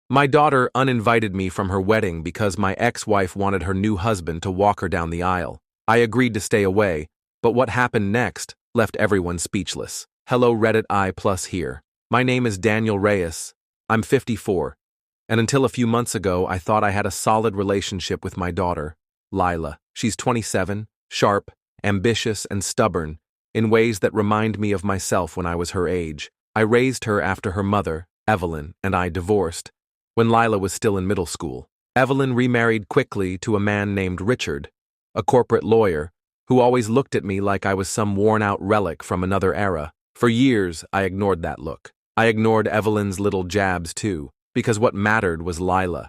My daughter uninvited me from her wedding because my ex-wife wanted her new husband to walk her down the aisle. I agreed to stay away, but what happened next left everyone speechless. Hello Reddit I+ here. My name is Daniel Reyes. I'm 54. And until a few months ago, I thought I had a solid relationship with my daughter, Lila. She's 27, sharp, ambitious, and stubborn, in ways that remind me of myself when I was her age. I raised her after her mother, Evelyn, and I divorced when Lila was still in middle school. Evelyn remarried quickly to a man named Richard, a corporate lawyer, who always looked at me like I was some worn-out relic from another era. For years, I ignored that look. I ignored Evelyn's little jabs too, because what mattered was Lila.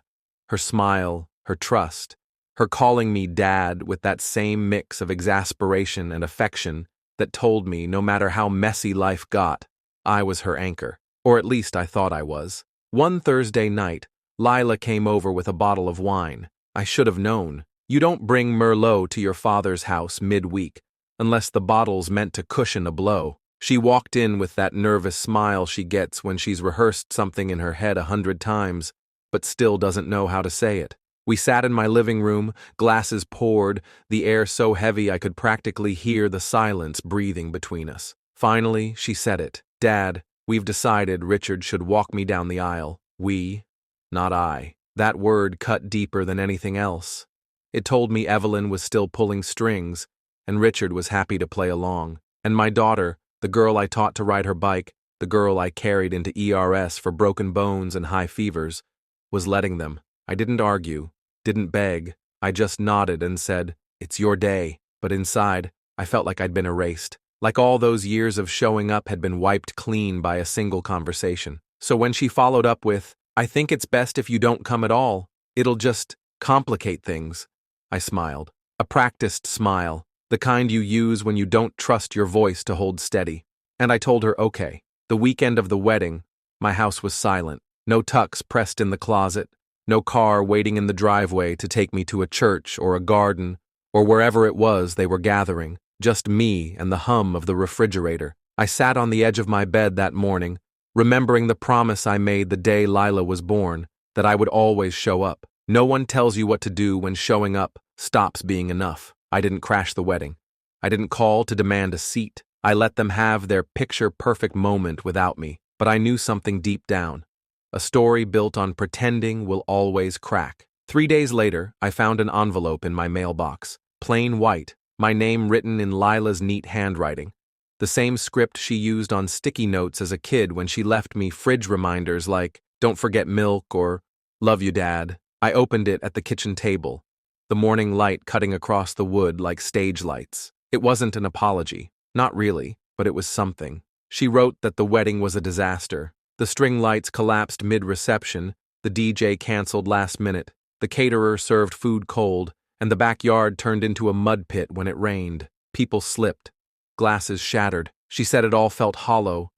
Her smile, her trust, her calling me dad with that same mix of exasperation and affection that told me no matter how messy life got, I was her anchor. Or at least I thought I was. One Thursday night, Lila came over with a bottle of wine. I should have known. You don't bring Merlot to your father's house mid-week, unless the bottle's meant to cushion a blow. She walked in with that nervous smile she gets when she's rehearsed something in her head 100 times, but still doesn't know how to say it. We sat in my living room, glasses poured, the air so heavy I could practically hear the silence breathing between us. Finally, she said it. Dad, we've decided Richard should walk me down the aisle. We, not I. That word cut deeper than anything else. It told me Evelyn was still pulling strings, and Richard was happy to play along. And my daughter, the girl I taught to ride her bike, the girl I carried into ERS for broken bones and high fevers, was letting them. I didn't argue, didn't beg. I just nodded and said, "It's your day." But inside, I felt like I'd been erased. Like all those years of showing up had been wiped clean by a single conversation. So when she followed up with, "I think it's best if you don't come at all. It'll just complicate things," I smiled. A practiced smile, the kind you use when you don't trust your voice to hold steady. And I told her, okay. The weekend of the wedding, my house was silent. No tux pressed in the closet, no car waiting in the driveway to take me to a church or a garden or wherever it was they were gathering. Just me and the hum of the refrigerator. I sat on the edge of my bed that morning, remembering the promise I made the day Lila was born, that I would always show up. No one tells you what to do when showing up stops being enough. I didn't crash the wedding. I didn't call to demand a seat. I let them have their picture-perfect moment without me. But I knew something deep down. A story built on pretending will always crack. 3 days later, I found an envelope in my mailbox. Plain white, my name written in Lila's neat handwriting. The same script she used on sticky notes as a kid when she left me fridge reminders like, "Don't forget milk" or "Love you, Dad." I opened it at the kitchen table, the morning light cutting across the wood like stage lights. It wasn't an apology. Not really, but it was something. She wrote that the wedding was a disaster. The string lights collapsed mid-reception, the DJ canceled last minute, the caterer served food cold, and the backyard turned into a mud pit when it rained. People slipped. Glasses shattered. She said it all felt hollow,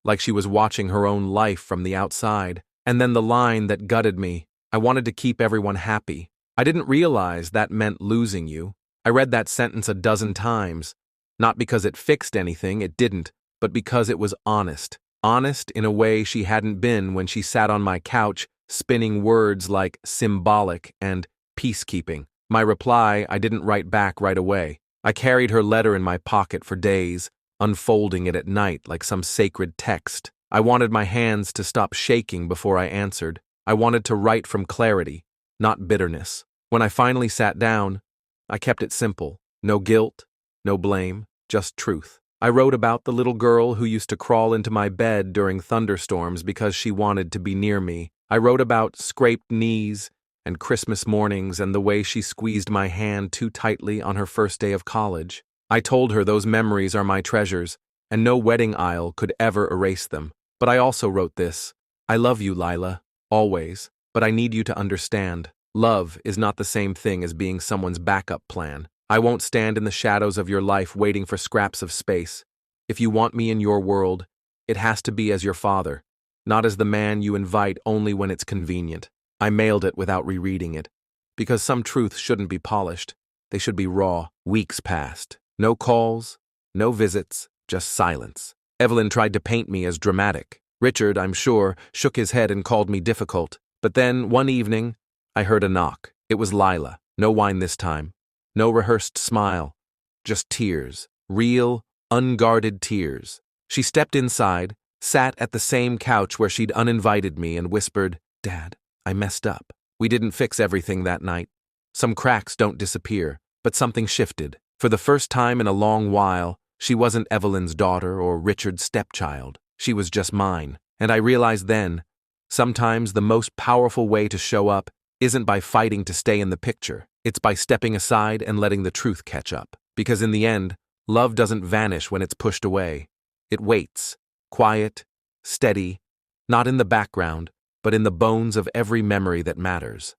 like she was watching her own life from the outside. And then the line that gutted me, "I wanted to keep everyone happy." I didn't realize that meant losing you. I read that sentence a dozen times. Not because it fixed anything, it didn't, but because it was honest. Honest in a way she hadn't been when she sat on my couch, spinning words like symbolic and peacekeeping. My reply, I didn't write back right away. I carried her letter in my pocket for days, unfolding it at night like some sacred text. I wanted my hands to stop shaking before I answered. I wanted to write from clarity, not bitterness. When I finally sat down, I kept it simple. No guilt, no blame, just truth. I wrote about the little girl who used to crawl into my bed during thunderstorms because she wanted to be near me. I wrote about scraped knees and Christmas mornings and the way she squeezed my hand too tightly on her first day of college. I told her those memories are my treasures, and no wedding aisle could ever erase them. But I also wrote this: "I love you, Lila, always, but I need you to understand. Love is not the same thing as being someone's backup plan. I won't stand in the shadows of your life waiting for scraps of space. If you want me in your world, it has to be as your father, not as the man you invite only when it's convenient." I mailed it without rereading it, because some truths shouldn't be polished. They should be raw. Weeks passed. No calls, no visits, just silence. Evelyn tried to paint me as dramatic. Richard, I'm sure, shook his head and called me difficult. But then, one evening, I heard a knock. It was Lila. No wine this time. No rehearsed smile. Just tears. Real, unguarded tears. She stepped inside, sat at the same couch where she'd uninvited me and whispered, "Dad, I messed up. We didn't fix everything that night. Some cracks don't disappear, but something shifted. For the first time in a long while, she wasn't Evelyn's daughter or Richard's stepchild. She was just mine. And I realized then, sometimes the most powerful way to show up isn't by fighting to stay in the picture. It's by stepping aside and letting the truth catch up. Because in the end, love doesn't vanish when it's pushed away. It waits, quiet, steady, not in the background, but in the bones of every memory that matters.